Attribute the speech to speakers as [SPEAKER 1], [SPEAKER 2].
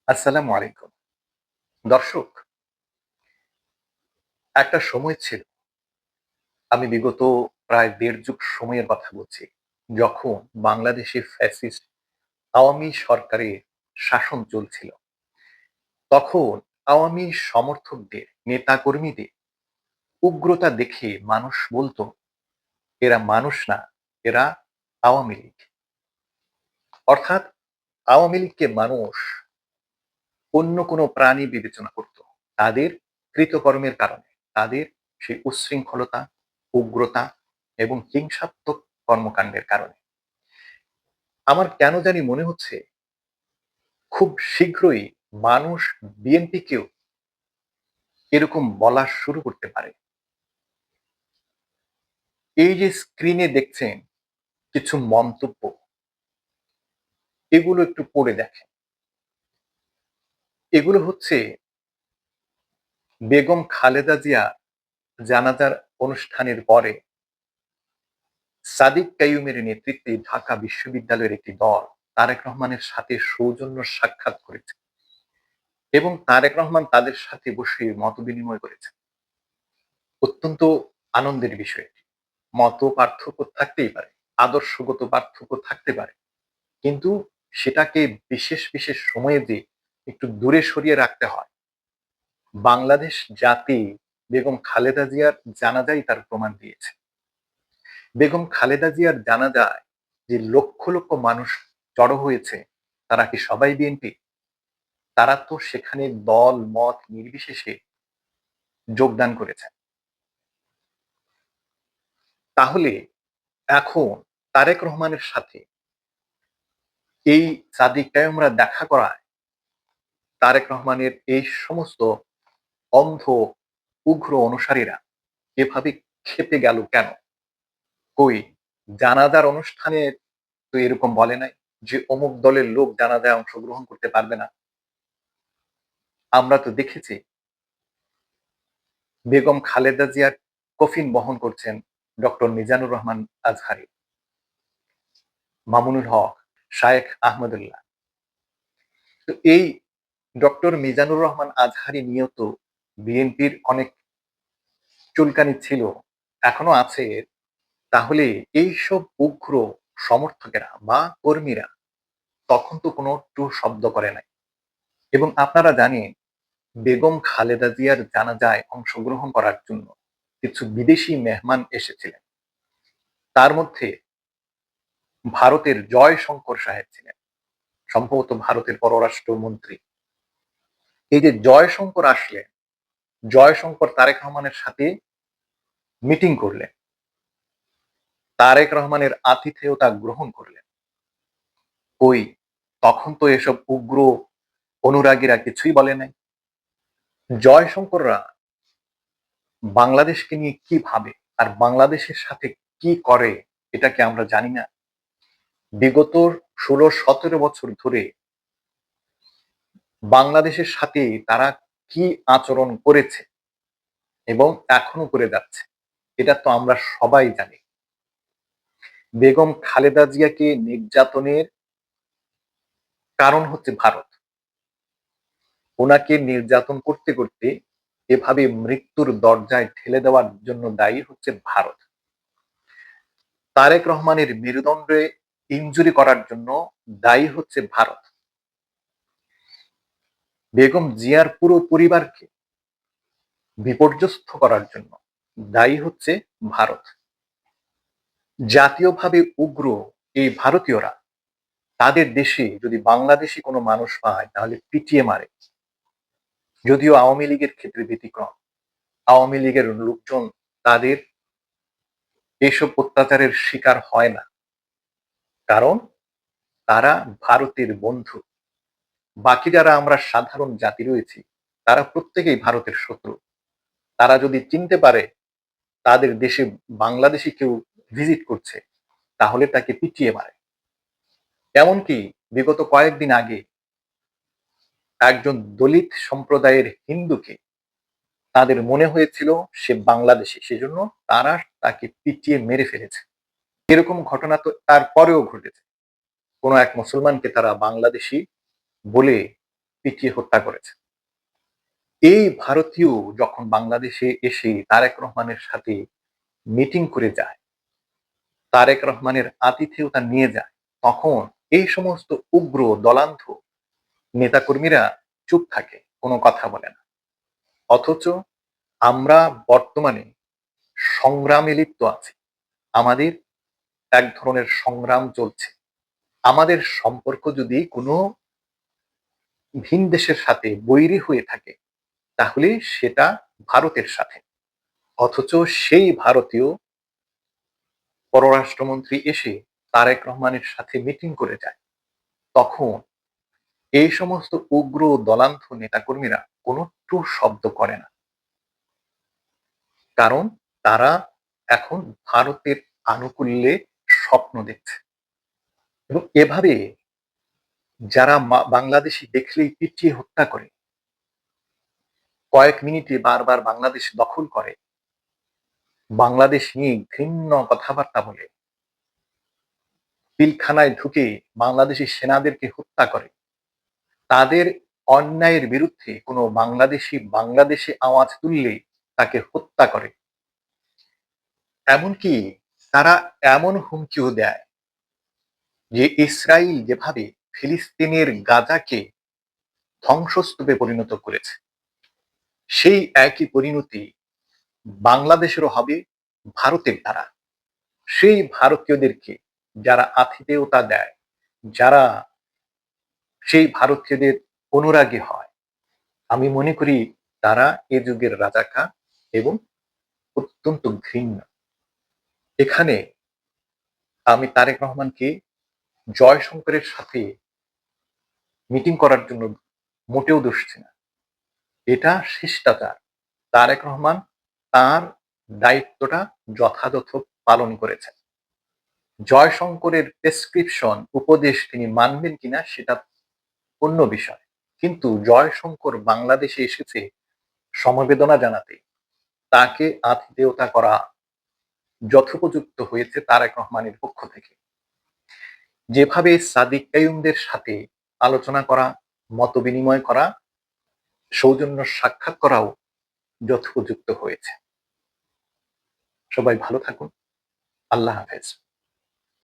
[SPEAKER 1] আসসালামু আলাইকুম। দর্শক, একটা সময় ছিল, আমি বিগত প্রায় ১.৫ যুগ সময়ের কথা বলছি। যখন বাংলাদেশে ফ্যাসিস্ট আওয়ামী সরকারের শাসন চলছিল। তখন আওয়ামী সমর্থকদের, নেতাকর্মীদের উগ্রতা দেখে মানুষ বলত, "এরা মানুষ না, এরা আওয়ামী লীগ।" অর্থাৎ আওয়ামী লীগকে মানুষ অন্য কোনো প্রাণী বিবেচনা করত। তাদের কৃতকর্মের কারণে, তাদের সেই উচ্ছৃঙ্খলতা, উগ্রতা এবং হিংসাত্মক কর্মকাণ্ডের কারণে। আমার কেন জানি মনে হচ্ছে খুব শীঘ্রই মানুষ বিএনপিকেও এরকম বলা শুরু করতে পারে। এই যে স্ক্রিনে দেখছেন কিছু মন্তব্য, এগুলো একটু পড়ে দেখেন। এগুলো হচ্ছে বেগম খালেদা জিয়া জানাজার অনুষ্ঠানের পরে সাদিক কাইয়ুমের নেতৃত্বে ঢাকা বিশ্ববিদ্যালয়ের একটি দল তারেক রহমানের সাথে সৌজন্য সাক্ষাৎ করেছে এবং তারেক রহমান তাদের সাথে বসে মতবিনিময় করেছেন। অত্যন্ত আনন্দের বিষয় এটি। মত পার্থক্য থাকতেই পারে, আদর্শগত পার্থক্য থাকতে পারে। কিন্তু সেটাকে বিশেষ সময়ে দিয়ে একটু দূরে সরিয়ে রাখতে হয়। বাংলাদেশ জাতি বেগম খালেদা জিয়ার জানাজাই তার প্রমাণ দিয়েছে। বেগম খালেদা জিয়ার জানাজায় যে লক্ষ মানুষ জড়ো হয়েছে, তারা কি সবাই বিএনপি? তারা তো সেখানে দল মত নির্বিশেষে যোগদান করেছে। তাহলে এখন তারেক রহমানের সাথে এই সাদিক কায়ুমরা দেখা করায় তারেক রহমানের এই সমস্ত অন্ধ উগ্র অনুসারীরা এভাবে ক্ষেপে গেল কেন? কই জানাজার অনুষ্ঠানে তো এরকম বলে নাই যে অমুক দলের লোক জানাজায় অংশগ্রহণ করতে পারবে না। আমরা তো দেখেছি বেগম খালেদা জিয়ার কফিন বহন করছেন ডক্টর মিজানুর রহমান আজহারী, মামুনুল হক, শায়েখ আহমদুল্লাহ। তো এই ডক্টর মিজানুর রহমান আজহারী নিয়েও তো বিএনপির অনেক চুলকানি ছিল, এখনো আছে। তাহলে এইসব উগ্র সমর্থকেরা বা কর্মীরা তখন তো কোনো টু শব্দ করে নাই। এবং আপনারা জানেন বেগম খালেদা জিয়ার জানাজায় অংশগ্রহণ করার জন্য কিছু বিদেশি মেহমান এসেছিলেন। তার মধ্যে ভারতের জয়শঙ্কর সাহেব ছিলেন, সম্ভবত ভারতের পররাষ্ট্রমন্ত্রী। এই যে জয়শঙ্কর আসলেন, জয়শঙ্কর তারেক রহমানের সাথে মিটিং করলেন, তারেক রহমানের আতিথেয়তা গ্রহণ করলেন। কই তখন তো এসব উগ্র অনুরাগীরা কিছুই বলে নাই। জয়শঙ্কররা বাংলাদেশকে নিয়ে কি ভাবে আর বাংলাদেশের সাথে কি করে এটা কি আমরা জানি না? বিগত ১৬-১৭ বছর ধরে বাংলাদেশের সাথে তারা কি আচরণ করেছে এবং এখনো করে যাচ্ছে, এটা তো আমরা সবাই জানি। বেগম খালেদা জিয়াকে নির্যাতনের কারণ হচ্ছে ভারত। ওনাকে নির্যাতন করতে এভাবে মৃত্যুর দরজায় ঠেলে দেওয়ার জন্য দায়ী হচ্ছে ভারত। তারেক রহমানের মেরুদণ্ডে ইনজুরি করার জন্য দায়ী হচ্ছে ভারত। বেগম জিয়ার পুরো পরিবারকে বিপর্যস্ত করার জন্য দায়ী হচ্ছে ভারত। জাতীয়ভাবে উগ্র এই ভারতীয়রা তাদের দেশে যদি বাংলাদেশি কোনো মানুষ পায় তাহলে পিটিয়ে মারে। যদিও আওয়ামী লীগের ক্ষেত্রে ব্যতিক্রম। আওয়ামী লীগের লোকজন তাদের এসব অত্যাচারের শিকার হয় না, কারণ তারা ভারতের বন্ধু। বাকি যারা আমরা সাধারণ জাতি রয়েছি তারা প্রত্যেকেই ভারতের শত্রু। তারা যদি চিনতে পারে তাদের দেশে বাংলাদেশি কেউ ভিজিট করছে তাহলে তাকে পিটিয়ে মারে। এমনকি বিগত কয়েকদিন আগে একজন দলিত সম্প্রদায়ের হিন্দুকে তাদের মনে হয়েছিল সে বাংলাদেশি, সেজন্য তারা তাকে পিটিয়ে মেরে ফেলেছে। এরকম ঘটনা তো তারপরেও ঘটেছে। কোন এক মুসলমানকে তারা বাংলাদেশি বলে পিটিয়ে হত্যা করেছে। এই ভারতীয় যখন বাংলাদেশে এসে তারেক রহমানের সাথে মিটিং করে যায়, তারেক রহমানের আতিথেয়তা নিয়ে যায়, তখন এই সমস্ত উগ্র দলান্ধ নেতাকর্মীরা চুপ থাকে, কোনো কথা বলে না। অথচ আমরা বর্তমানে সংগ্রামে লিপ্ত আছি। আমাদের এক ধরনের সংগ্রাম চলছে। আমাদের সম্পর্ক যদি কোনো ভিন দেশের সাথে বৈরী হয়ে থাকে, তাহলে সেটা ভারতের সাথে। অথচ সেই ভারতীয় পররাষ্ট্রমন্ত্রী এসে তারেক রহমানের সাথে মিটিং করে যায়। তখন এই সমস্ত উগ্র দলান্ধ নেতাকর্মীরা কোনো টু শব্দ করে না। কারণ তারা এখন ভারতের আনুকূল্যে স্বপ্ন দেখছে। এবং এভাবে যারা বাংলাদেশি দেখলেই পিটিয়ে হত্যা করে, কয়েক মিনিটে বারবার বাংলাদেশ দখল করে, বাংলাদেশ নিয়ে ঘৃণ্য কথাবার্তা বলে, পিলখানায় ঢুকে বাংলাদেশি সেনাদেরকে হত্যা করে, তাদের অন্যায়ের বিরুদ্ধে কোনো বাংলাদেশে আওয়াজ তুললে তাকে হত্যা করে। এমনকি তারা এমন হুমকিও দেয় যে ইসরায়েল যেভাবে ফিলিস্তিনের গাজাকে ধ্বংসস্তূপে পরিণত করেছে, সেই একই পরিণতি বাংলাদেশেরও হবে ভারতের দ্বারা। সেই ভারতীয়দেরকে যারা আতিথেয়তা দেয়, যারা সেই ভারতীয়দের অনুরাগী হয়, আমি মনে করি তারা এ যুগের রাজাকার এবং অত্যন্ত ঘৃণ্য। এখানে আমি তারেক রহমানকে জয়শঙ্করের সাথে মিটিং করার জন্য মোটেও দুষছি না। এটা শিষ্টাচার। তারেক রহমান তার দায়িত্বটা যথাযথ পালন করেছেন। জয়শঙ্করের প্রেসক্রিপশন উপদেশ তিনি মানবেন কিনা সেটা অন্য বিষয়। কিন্তু জয়শঙ্কর বাংলাদেশে এসেছে সমবেদনা জানাতে। তাকে আতিথেয়তা করা যথোপযুক্ত হয়েছে তারেক রহমানের পক্ষ থেকে। যেভাবে সাদিক কাইয়ুমদের সাথে আলোচনা করা, মতবিনিময় করা, সৌজন্য সাক্ষাৎ করাও যথোপযুক্ত হয়েছে। সবাই ভালো থাকুন। আল্লাহ হাফেজ।